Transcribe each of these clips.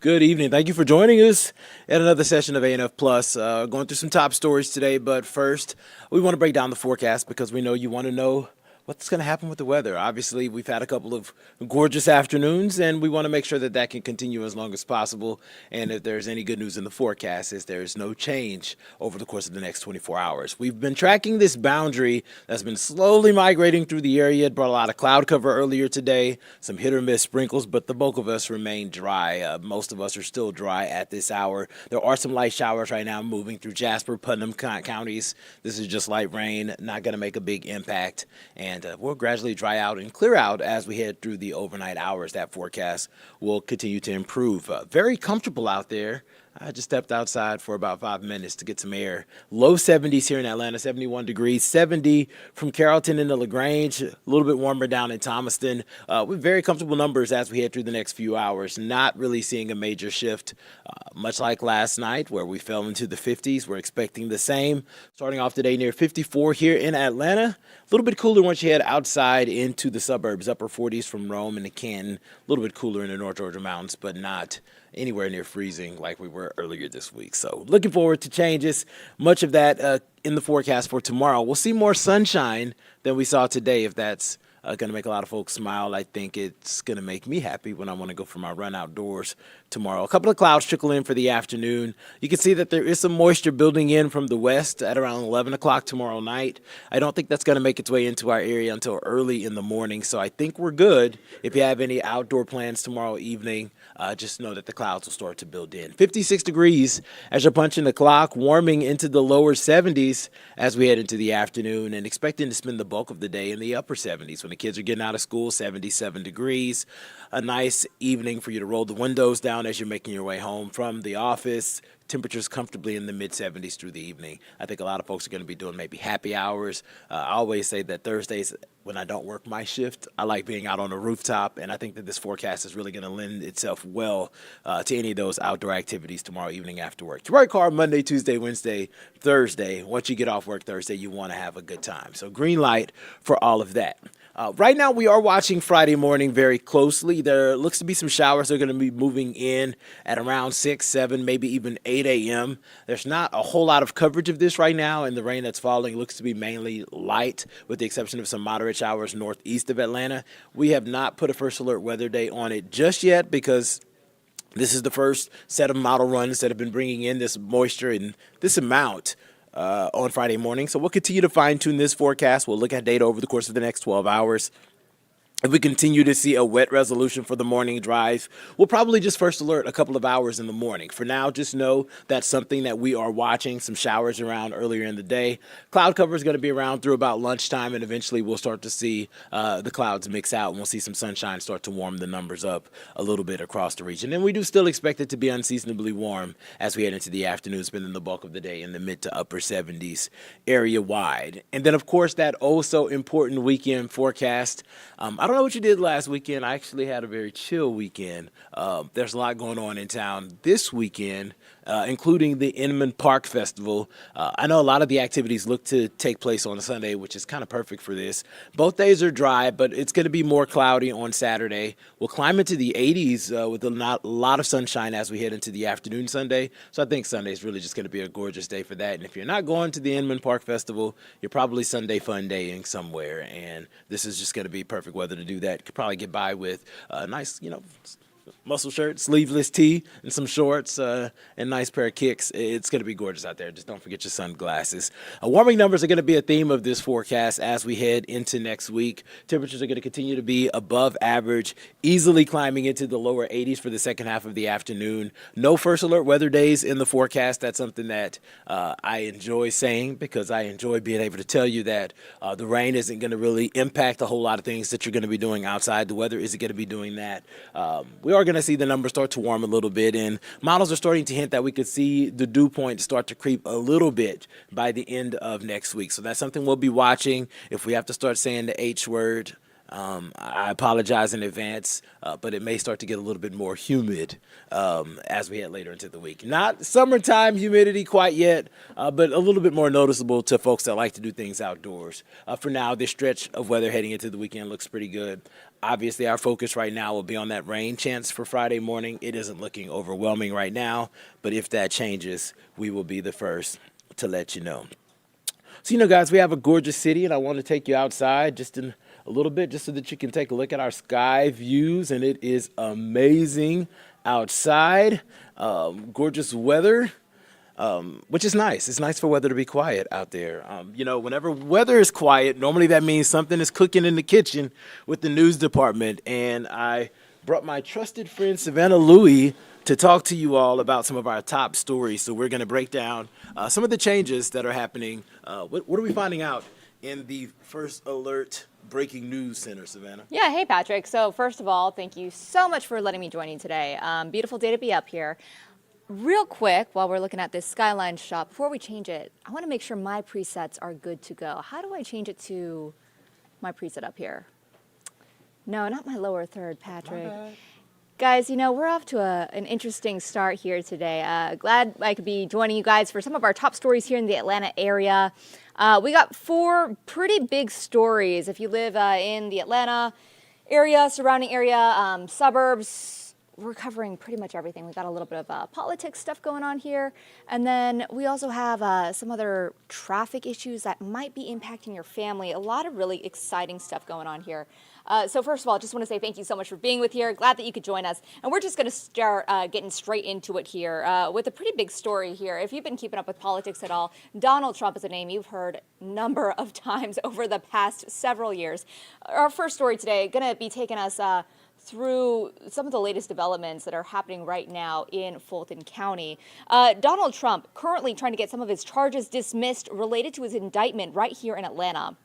Good evening. Thank you for joining us at another session of ANF Plus. Going through some top stories today, but first, we want to break down the forecast because we know you want to know what's going to happen with the weather. Obviously, we've had a couple of gorgeous afternoons, and we want to make sure that that can continue as long as possible. And if there's any good news in the forecast, is there's no change over the course of the next 24 hours. We've been tracking this boundary that's been slowly migrating through the area. It brought a lot of cloud cover earlier today, some hit or miss sprinkles, but the bulk of us remain dry. Most of us are still dry at this hour. There are some light showers right now moving through Jasper, Putnam counties. This is just light rain, not going to make a big impact. And we'll gradually dry out and clear out as we head through the overnight hours. That forecast will continue to improve. Very comfortable out there. I just stepped outside for about 5 minutes to get some air. Low 70s here in Atlanta, 71 degrees, 70 from Carrollton into LaGrange, a little bit warmer down in Thomaston. With very comfortable numbers as we head through the next few hours. Not really seeing a major shift, much like last night where we fell into the 50s. We're expecting the same. Starting off today near 54 here in Atlanta. A little bit cooler once you head outside into the suburbs, upper 40s from Rome and Canton. A little bit cooler in the North Georgia mountains, but not anywhere near freezing like we were earlier this week. So looking forward to changes. Much of that in the forecast for tomorrow. We'll see more sunshine than we saw today. If that's going to make a lot of folks smile, I think it's going to make me happy when I want to go for my run outdoors tomorrow. A couple of clouds trickle in for the afternoon. You can see that there is some moisture building in from the west at around 11 o'clock tomorrow night. I don't think that's going to make its way into our area until early in the morning, so I think we're good. If you have any outdoor plans tomorrow evening, just know that the clouds will start to build in. 56 degrees as you're punching the clock, warming into the lower 70s as we head into the afternoon, and expecting to spend the bulk of the day in the upper 70s. When the kids are getting out of school, 77 degrees. A nice evening for you to roll the windows down as you're making your way home from the office. Temperatures comfortably in the mid-70s through the evening. I think a lot of folks are going to be doing maybe happy hours. I always say that Thursdays, when I don't work my shift, I like being out on the rooftop, and I think that this forecast is really going to lend itself well to any of those outdoor activities tomorrow evening after work. You work hard Monday, Tuesday, Wednesday, Thursday. Once you get off work Thursday, you want to have a good time. So green light for all of that. Right now, we are watching Friday morning very closely. There looks to be some showers that are going to be moving in at around 6, 7, maybe even 8 a.m. There's not a whole lot of coverage of this right now, and the rain that's falling looks to be mainly light, with the exception of some moderate showers northeast of Atlanta. We have not put a first alert weather day on it just yet because this is the first set of model runs that have been bringing in this moisture and this amount on Friday morning. So we'll continue to fine-tune this forecast. We'll look at data over the course of the next 12 hours. If we continue to see a wet resolution for the morning drive, we'll probably just first alert a couple of hours in the morning. For now, just know that's something that we are watching. Some showers around earlier in the day. Cloud cover is going to be around through about lunchtime, and eventually we'll start to see the clouds mix out, and we'll see some sunshine start to warm the numbers up a little bit across the region. And we do still expect it to be unseasonably warm as we head into the afternoon, spending the bulk of the day in the mid to upper 70s area-wide. And then, of course, that oh-so-important weekend forecast. I don't know what you did last weekend. I actually had a very chill weekend. There's a lot going on in town this weekend, including the Inman Park Festival. I know a lot of the activities look to take place on a Sunday, which is kind of perfect for this. Both days are dry, but it's going to be more cloudy on Saturday. We'll climb into the 80s with a lot of sunshine as we head into the afternoon Sunday. So I think Sunday is really just going to be a gorgeous day for that. And if you're not going to the Inman Park Festival, you're probably Sunday fun daying somewhere. And this is just going to be perfect weather to do that. Could probably get by with a nice, muscle shirt, sleeveless tee, and some shorts, and a nice pair of kicks. It's going to be gorgeous out there. Just don't forget your sunglasses. Warming numbers are going to be a theme of this forecast as we head into next week. Temperatures are going to continue to be above average, easily climbing into the lower 80s for the second half of the afternoon. No first alert weather days in the forecast. That's something that I enjoy saying because I enjoy being able to tell you that the rain isn't going to really impact a whole lot of things that you're going to be doing outside. The weather isn't going to be doing that. We are going to see the numbers start to warm a little bit, and models are starting to hint that we could see the dew point start to creep a little bit by the end of next week. So that's something we'll be watching. If we have to start saying the H word, I apologize in advance, but it may start to get a little bit more humid as we head later into the week. Not summertime humidity quite yet, but a little bit more noticeable to folks that like to do things outdoors. For now, this stretch of weather heading into the weekend looks pretty good. Obviously, our focus right now will be on that rain chance for Friday morning. It isn't looking overwhelming right now, but if that changes, we will be the first to let you know. So, guys, we have a gorgeous city, and I want to take you outside just in a little bit just so that you can take a look at our sky views, and it is amazing outside. Gorgeous weather, which is nice. It's nice for weather to be quiet out there. Whenever weather is quiet, normally that means something is cooking in the kitchen with the news department, and I brought my trusted friend Savannah Louie to talk to you all about some of our top stories. So we're going to break down some of the changes that are happening. What are we finding out in the First Alert Breaking News Center, Savannah? Yeah, hey, Patrick. So first of all, thank you so much for letting me join you today. Beautiful day to be up here. Real quick, while we're looking at this skyline shot, before we change it, I want to make sure my presets are good to go. How do I change it to my preset up here? No, not my lower third, Patrick. Guys, we're off to an interesting start here today. Glad I could be joining you guys for some of our top stories here in the Atlanta area. We got 4 pretty big stories. If you live in the Atlanta area, surrounding area, suburbs, we're covering pretty much everything. We've got a little bit of politics stuff going on here. And then we also have some other traffic issues that might be impacting your family. A lot of really exciting stuff going on here. So first of all, I just want to say thank you so much for being with here. Glad that you could join us. And we're just going to start getting straight into it here with a pretty big story here. If you've been keeping up with politics at all, Donald Trump is a name you've heard a number of times over the past several years. Our first story today going to be taking us through some of the latest developments that are happening right now in Fulton County. Donald Trump currently trying to get some of his charges dismissed related to his indictment right here in Atlanta.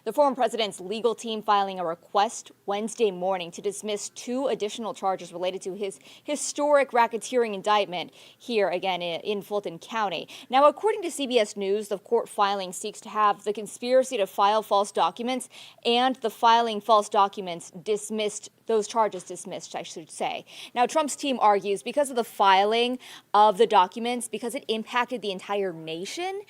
The former president's legal team filing a request Wednesday morning to dismiss 2 additional charges related to his historic racketeering indictment here again in Fulton County. Now, according to CBS News, the court filing seeks to have the conspiracy to file false documents and the filing false documents dismissed, those charges dismissed, I should say. Now, Trump's team argues because of the filing of the documents, because it impacted the entire nation,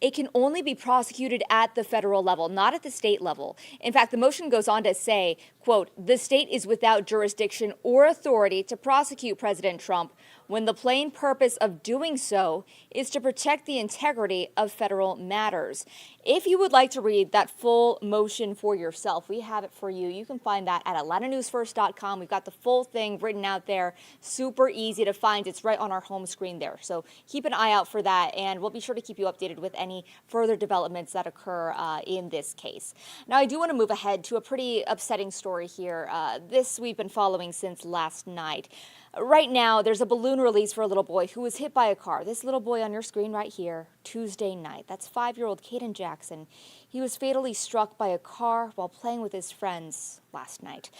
it can only be prosecuted at the federal level, not at the state level. In fact, the motion goes on to say, quote, "The state is without jurisdiction or authority to prosecute President Trump when the plain purpose of doing so is to protect the integrity of federal matters." If you would like to read that full motion for yourself, we have it for you. You can find that at atlantanewsfirst.com. We've got the full thing written out there. Super easy to find. It's right on our home screen there. So keep an eye out for that, and we'll be sure to keep you updated with any further developments that occur in this case. Now, I do want to move ahead to a pretty upsetting story here. This we've been following since last night. Right now, there's a balloon release for a little boy who was hit by a car. This little boy on your screen right here, Tuesday night. That's 5-year-old Caden Jackson. He was fatally struck by a car while playing with his friends last night.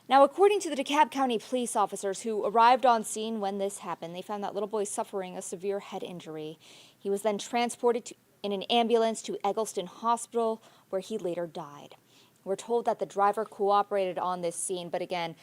Now, according to the DeKalb County police officers who arrived on scene when this happened, they found that little boy suffering a severe head injury. He was then transported in an ambulance to Eggleston Hospital, where he later died. We're told that the driver cooperated on this scene, but again,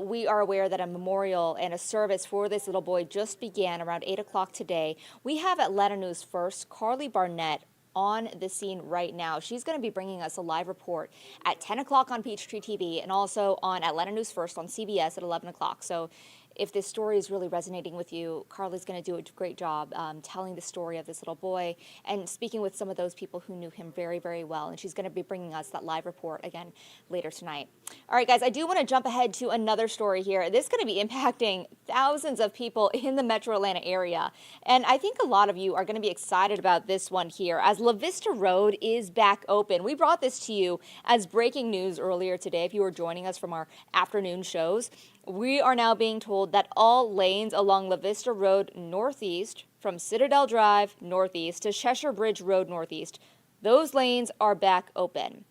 we are aware that a memorial and a service for this little boy just began around 8 o'clock today. We have Atlanta News First, Carly Barnett, on the scene right now. She's going to be bringing us a live report at 10 o'clock on Peachtree TV and also on Atlanta News First on CBS at 11 o'clock. So if this story is really resonating with you, Carly's going to do a great job telling the story of this little boy and speaking with some of those people who knew him very, very well. And she's going to be bringing us that live report again later tonight. All right, guys, I do want to jump ahead to another story here. This is going to be impacting thousands of people in the metro Atlanta area. And I think a lot of you are going to be excited about this one here as La Vista Road is back open. We brought this to you as breaking news earlier today if you were joining us from our afternoon shows. We are now being told that all lanes along La Vista Road Northeast, from Citadel Drive Northeast to Cheshire Bridge Road Northeast, those lanes are back open.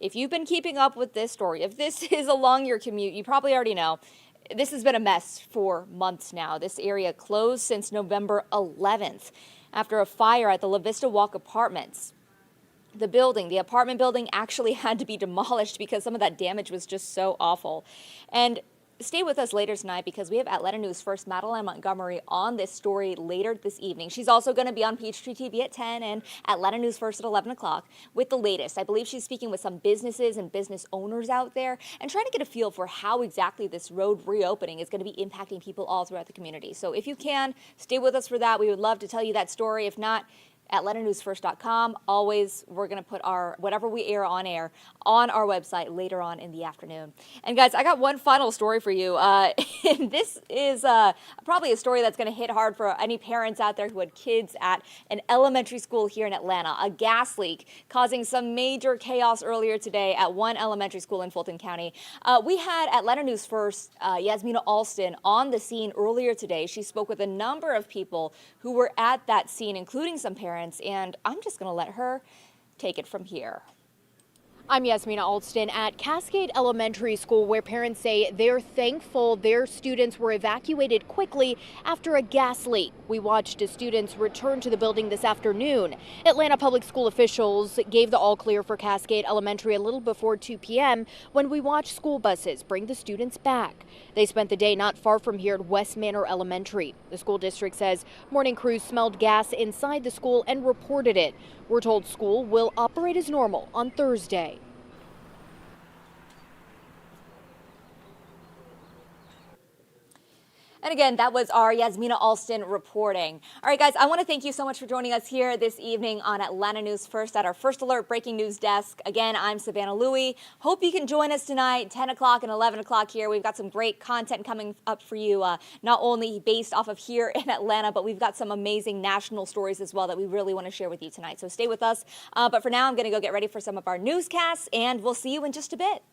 If you've been keeping up with this story, if this is along your commute, you probably already know this has been a mess for months now. This area closed since November 11th after a fire at the La Vista Walk Apartments. the apartment building actually had to be demolished because some of that damage was just so awful. And stay with us later tonight because we have Atlanta News First Madeline Montgomery on this story later this evening. She's also going to be on Peachtree TV at 10 and Atlanta News First at 11 o'clock with the latest. I believe she's speaking with some businesses and business owners out there and trying to get a feel for how exactly this road reopening is going to be impacting people all throughout the community. So if you can, stay with us for that. We would love to tell you that story. If not, AtlantaNewsFirst.com. Always, we're going to put our whatever we air on our website later on in the afternoon. And guys, I got one final story for you. This is probably a story that's going to hit hard for any parents out there who had kids at an elementary school here in Atlanta. A gas leak causing some major chaos earlier today at one elementary school in Fulton County. We had Atlanta News First, Yasmina Alston, on the scene earlier today. She spoke with a number of people who were at that scene, including some parents. And I'm just going to let her take it from here. I'm Yasmina Alston at Cascade Elementary School, where parents say they're thankful their students were evacuated quickly after a gas leak. We watched as students return to the building this afternoon. Atlanta Public School officials gave the all clear for Cascade Elementary a little before 2 p.m. when we watched school buses bring the students back. They spent the day not far from here at West Manor Elementary. The school district says morning crews smelled gas inside the school and reported it. We're told school will operate as normal on Thursday. And again, that was our Yasmina Alston reporting. All right, guys, I want to thank you so much for joining us here this evening on Atlanta News First at our First Alert Breaking News desk. Again, I'm Savannah Louie. Hope you can join us tonight, 10 o'clock and 11 o'clock here. We've got some great content coming up for you, not only based off of here in Atlanta, but we've got some amazing national stories as well that we really want to share with you tonight. So stay with us. But for now, I'm going to go get ready for some of our newscasts, and we'll see you in just a bit.